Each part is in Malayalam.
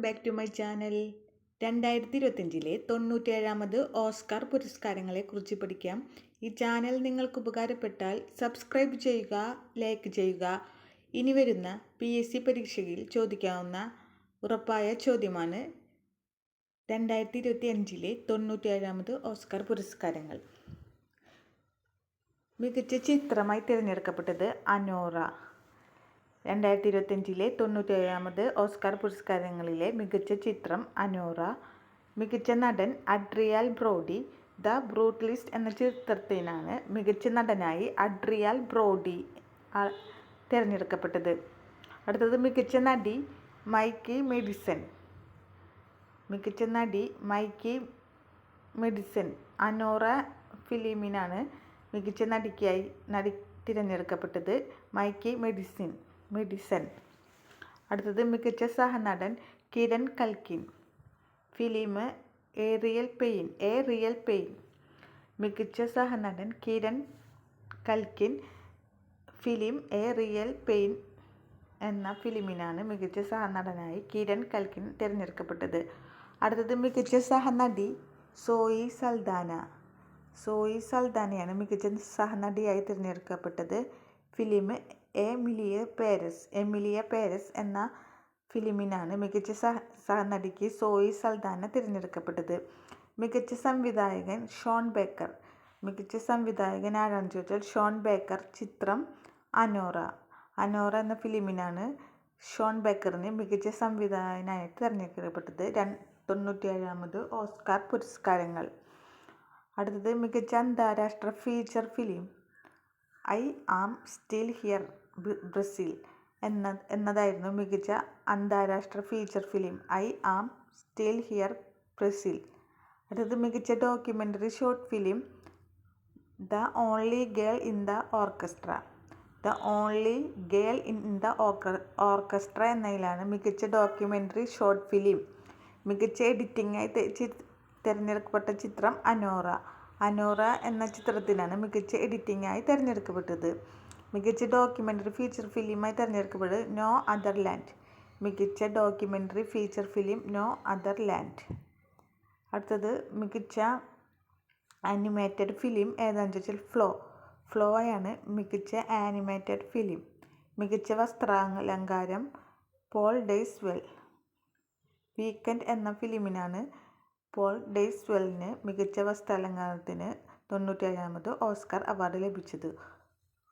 Back to my channel. 2025 തൊണ്ണൂറ്റേഴാമത് ഓസ്കാർ പുരസ്കാരങ്ങളെക്കുറിച്ച് പഠിക്കാം. ഈ ചാനൽ നിങ്ങൾക്ക് ഉപകാരപ്പെട്ടാൽ സബ്സ്ക്രൈബ് ചെയ്യുക, ലൈക്ക് ചെയ്യുക. ഇനി വരുന്ന PSC പരീക്ഷയിൽ ചോദിക്കാവുന്ന ഉറപ്പായ ചോദ്യമാണ് 2025 തൊണ്ണൂറ്റേഴാമത് ഓസ്കാർ പുരസ്കാരങ്ങൾ. മികച്ച ചിത്രമായി തിരഞ്ഞെടുക്കപ്പെട്ടത് അനോറ. 2025 തൊണ്ണൂറ്റേഴാമത് ഓസ്കാർ പുരസ്കാരങ്ങളിലെ മികച്ച ചിത്രം അനോറ. മികച്ച നടൻ അഡ്രിയാൻ ബ്രോഡി. ദ ബ്രൂട്ടലിസ്റ്റ് എന്ന ചിത്രത്തിനാണ് മികച്ച നടനായി അഡ്രിയാൻ ബ്രോഡി തിരഞ്ഞെടുക്കപ്പെട്ടത്. അടുത്തത് മികച്ച നടി മൈക്കി മെഡിസൺ. മികച്ച നടി മൈക്കി മെഡിസൺ അനോറ ഫിലിമിനാണ് മികച്ച നടി തിരഞ്ഞെടുക്കപ്പെട്ടത്. മൈക്കി മെഡിസൺ. അടുത്തത് മികച്ച സഹനടൻ Kieran Culkin. Film a real pain. മികച്ച സഹനടൻ Kieran Culkin. Film a real pain എന്ന ഫിലിമിനാണ് മികച്ച സഹനടനായി കിരൺ കൽക്കിൻ തിരഞ്ഞെടുക്കപ്പെട്ടത്. അടുത്തത് മികച്ച സഹനടി സോയി സൽദാനയാണ് മികച്ച സഹനടിയായി തിരഞ്ഞെടുക്കപ്പെട്ടത്. ഫിലിം എമിലിയ പേരസ് എന്ന ഫിലിമിനാണ് മികച്ച സഹനടിക്ക് സോയി സൽദാന തിരഞ്ഞെടുക്കപ്പെട്ടത്. മികച്ച സംവിധായകൻ ഷോൺ ബേക്കർ. മികച്ച സംവിധായകൻ ആരാണെന്ന് ചോദിച്ചാൽ ഷോൺ ബേക്കർ. ചിത്രം അനോറ എന്ന ഫിലിമിനാണ് ഷോൺ ബേക്കറിന് മികച്ച സംവിധായകനായിട്ട് തിരഞ്ഞെടുക്കപ്പെട്ടത്. 97ാമത് ഓസ്കാർ പുരസ്കാരങ്ങൾ. അടുത്തത് മികച്ച അന്താരാഷ്ട്ര feature film I am still here Brazil എന്നതായിരുന്നു മികച്ച അന്താരാഷ്ട്ര feature film I am still here Brazil. അടുത്തത് മികച്ച documentary short film the only girl in the orchestra എന്നതിലാണ് മികച്ച ഡോക്യുമെൻ്ററി ഷോർട്ട് ഫിലിം. മികച്ച എഡിറ്റിംഗായി തിരഞ്ഞെടുക്കപ്പെട്ട ചിത്രം അനോറ എന്ന ചിത്രത്തിനാണ് മികച്ച എഡിറ്റിംഗായി തിരഞ്ഞെടുക്കപ്പെട്ടത്. മികച്ച ഡോക്യുമെൻ്ററി ഫീച്ചർ ഫിലിമായി തിരഞ്ഞെടുക്കപ്പെട്ടത് നോ അതർ ലാൻഡ്. മികച്ച documentary feature film no other land. അടുത്തത് മികച്ച ആനിമേറ്റഡ് ഫിലിം ഏതാണെന്ന് ചോദിച്ചാൽ ഫ്ലോയാണ് മികച്ച ആനിമേറ്റഡ് ഫിലിം. മികച്ച വസ്ത്രാലങ്കാരം പോൾ ഡെയ്സ് വെൽ. വീക്കെൻഡ് എന്ന ഫിലിമിനാണ് പോൾ ഡെയ്സ് വെല്ലിന് മികച്ച വസ്ത്രാലങ്കാരത്തിന് 97ാമത് ഓസ്കാർ അവാർഡ് ലഭിച്ചത്.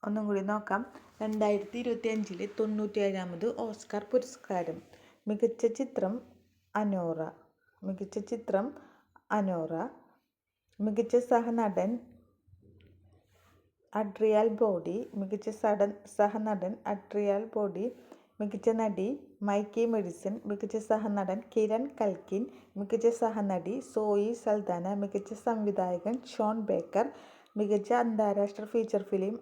ഒന്നും കൂടി നോക്കാം. 2025 97ാമത് ഓസ്കാർ പുരസ്കാരം. മികച്ച ചിത്രം അനോറ. മികച്ച സഹനടൻ അഡ്രിയാൻ ബ്രോഡി. മികച്ച നടി മൈക്കി മെഡിസൺ. മികച്ച സഹനടൻ കിരൺ കൽക്കിൻ. മികച്ച സഹനടി സോയി സൽദാന. മികച്ച സംവിധായകൻ ഷോൺ ബേക്കർ. മികച്ച അന്താരാഷ്ട്ര feature film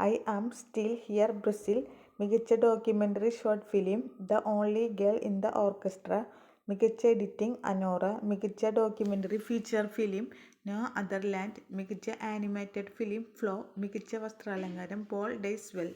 I am still here Brazil. മികച്ച documentary short film the only girl in the orchestra. മികച്ച എഡിറ്റിംഗ് അനോറ. മികച്ച documentary feature film no other land. മികച്ച ആനിമേറ്റഡ് ഫിലിം ഫ്ലോ. മികച്ച വസ്ത്രാലങ്കാരം പോൾ ഡെയ്സ് വെൽ.